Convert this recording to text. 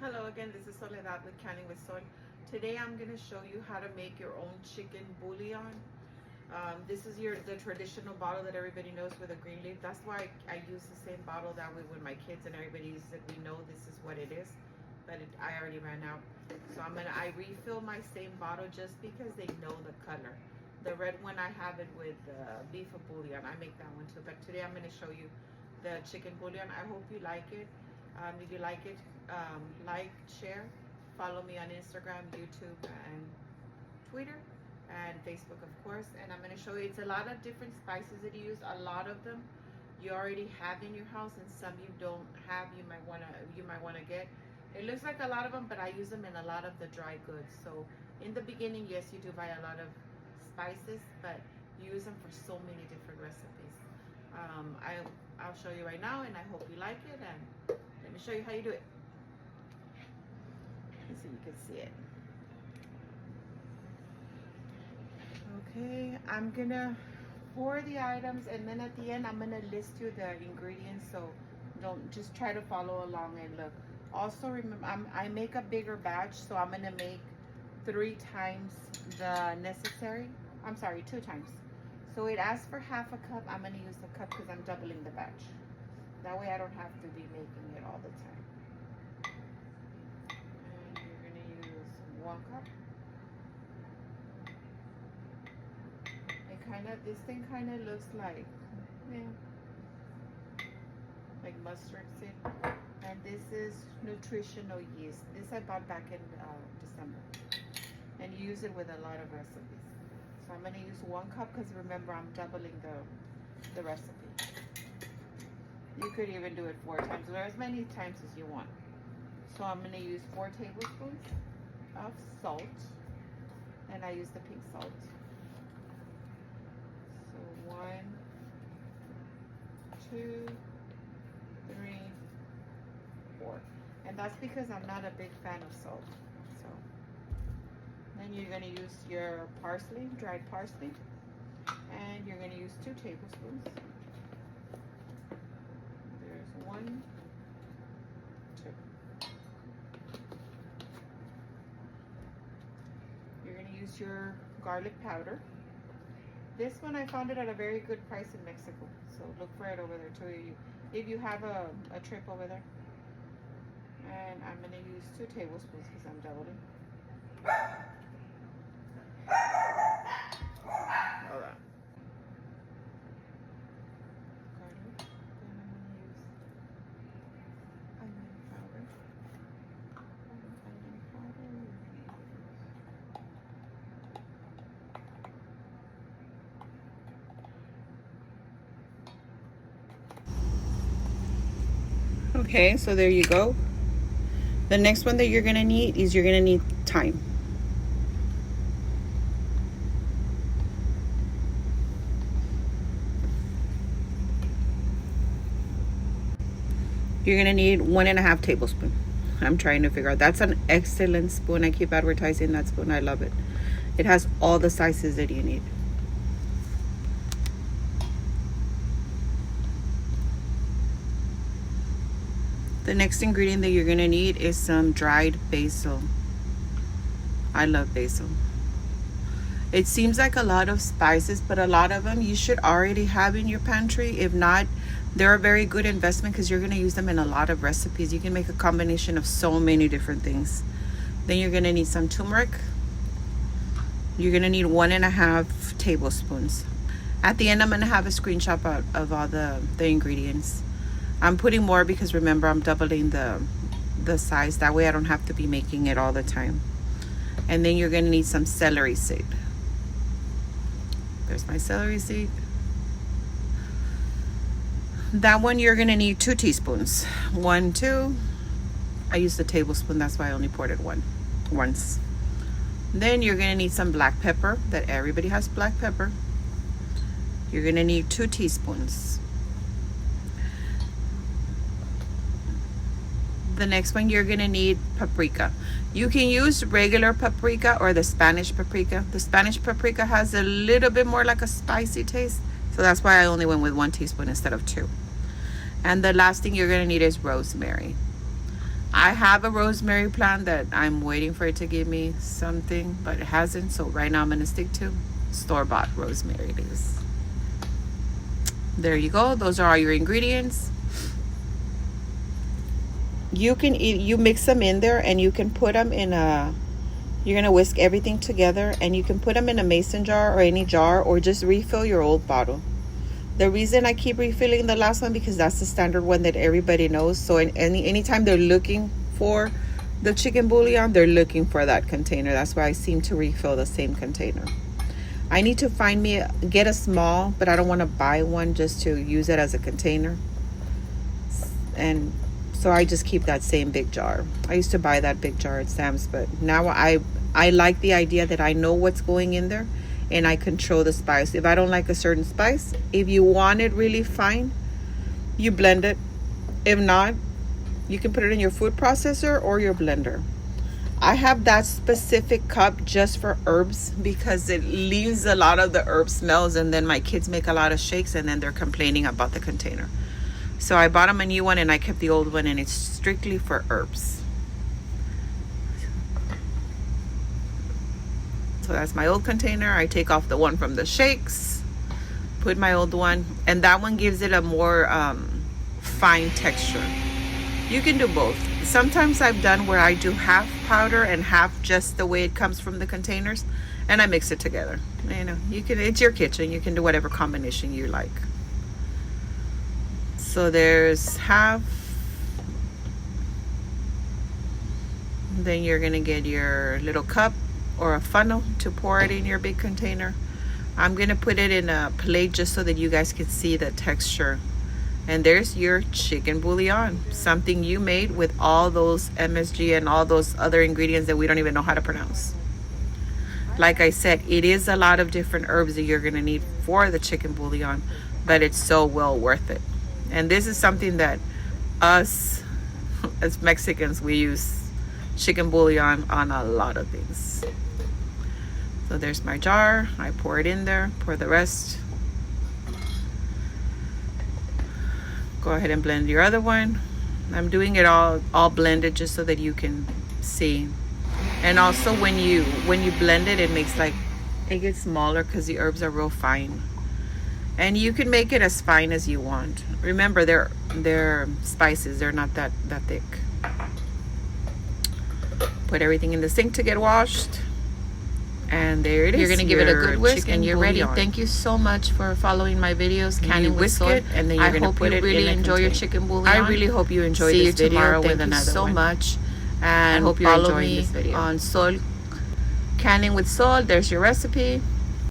Hello again, this is Soledad with Canning with Soy. Today I'm going to show you how to make your own chicken bouillon. This is the traditional bottle that everybody knows with a green leaf. That's why I use the same bottle. That way when my kids and everybody uses it, we know this is what it is. But I already ran out. So I refill my same bottle just because they know the color. The red one, I have it with beef bouillon. I make that one too. But today I'm going to show you the chicken bouillon. I hope you like it. If you like it, like, share, follow me on Instagram, YouTube, and Twitter, and Facebook, of course. And I'm going to show you, it's a lot of different spices that you use. A lot of them you already have in your house, and some you don't have. You might want to get. It looks like a lot of them, but I use them in a lot of the dry goods. So in the beginning, yes, you do buy a lot of spices, but you use them for so many different recipes. I'll show you right now, and I hope you like it. And let me show you how you do it. So you can see it. Okay, I'm gonna pour the items, and then at the end I'm gonna list you the ingredients, so don't just try to follow along and look. Also remember, I make a bigger batch, so I'm gonna make 3 times the necessary. I'm sorry, 2 times. So it asks for half a cup. I'm gonna use the cup because I'm doubling the batch. That way I don't have to be making it all the time. And you're gonna use 1 cup. This thing kind of looks like, like mustard seed. And this is nutritional yeast. This I bought back in December. And you use it with a lot of recipes. So I'm gonna use 1 cup because remember I'm doubling the recipe. You could even do it 4 times or as many times as you want. So I'm gonna use 4 tablespoons of salt, and I use the pink salt. So 1, 2, 3, 4. And that's because I'm not a big fan of salt. So then you're gonna use your parsley, dried parsley, and you're gonna use 2 tablespoons. There's 1, 2. You're gonna use your garlic powder. This one I found it at a very good price in Mexico, so look for it over there too. If you have a trip over there. And I'm gonna use 2 tablespoons because I'm doubling. Hold on. Garlic. Then I'm gonna use onion powder. Okay, so there you go. The next one that you're gonna need is you're gonna need thyme. You're gonna need 1.5 tablespoons. I'm trying to figure out. That's an excellent spoon. I keep advertising that spoon. I love it. It has all the sizes that you need. The next ingredient that you're gonna need is some dried basil. I love basil. It seems like a lot of spices, but a lot of them you should already have in your pantry. If not, they're a very good investment because you're gonna use them in a lot of recipes. You can make a combination of so many different things. Then you're gonna need some turmeric. You're gonna need 1.5 tablespoons. At the end, I'm gonna have a screenshot of all the ingredients. I'm putting more because remember I'm doubling the size. That way I don't have to be making it all the time. And then you're gonna need some celery seed. There's my celery seed. That one you're gonna need 2 teaspoons. 1, 2. I used a tablespoon, that's why I only poured it once. Then you're gonna need some black pepper. That everybody has black pepper. You're gonna need 2 teaspoons. The next one you're gonna need paprika. You can use regular paprika or the Spanish paprika. The Spanish paprika has a little bit more like a spicy taste, so that's why I only went with 1 teaspoon instead of 2. And the last thing you're gonna need is rosemary. I have a rosemary plant that I'm waiting for it to give me something, but it hasn't. So right now I'm going to stick to store-bought rosemary leaves. There you go. Those are all your ingredients. You can you mix them in there, and you can put them in a, you're going to whisk everything together, and you can put them in a mason jar or any jar, or just refill your old bottle. The reason I keep refilling the last one, because that's the standard one that everybody knows. So anytime they're looking for the chicken bouillon, they're looking for that container. That's why I seem to refill the same container. I need to get a small, but I don't want to buy one just to use it as a container. And so I just keep that same big jar. I used to buy that big jar at Sam's, but now I like the idea that I know what's going in there, and I control the spice. If I don't like a certain spice, if you want it really fine, you blend it. If not, you can put it in your food processor or your blender. I have that specific cup just for herbs because it leaves a lot of the herb smells, and then my kids make a lot of shakes and then they're complaining about the container. So I bought them a new one, and I kept the old one, and it's strictly for herbs. So that's my old container. I take off the one from the shakes, put my old one, and that one gives it a more fine texture. You can do both. Sometimes I've done where I do half powder and half just the way it comes from the containers, and I mix it together. You know, you can, it's your kitchen. You can do whatever combination you like. So there's half. Then you're gonna get your little cup or a funnel to pour it in your big container. I'm gonna put it in a plate just so that you guys can see the texture. And there's your chicken bouillon, something you made with all those MSG and all those other ingredients that we don't even know how to pronounce. Like I said, it is a lot of different herbs that you're gonna need for the chicken bouillon, but it's so well worth it. And this is something that us as Mexicans, we use chicken bouillon on a lot of things. So there's my jar. I pour it in there, pour the rest. Go ahead and blend your other one. I'm doing it all blended just so that you can see. And also when you blend it, it makes like, it gets smaller because the herbs are real fine. And you can make it as fine as you want. Remember, they're spices. They're not that thick. Put everything in the sink to get washed. And there it is. You're going to give it a good whisk and you're ready. Thank you so much for following my videos. Canning with soy. And then you're going to put it in. I hope you really enjoy your chicken bouillon. I really hope you enjoy this video. Tomorrow with another one. Thank you so much. And I hope you're enjoying this video. On Sol, Canning with Sol. There's your recipe.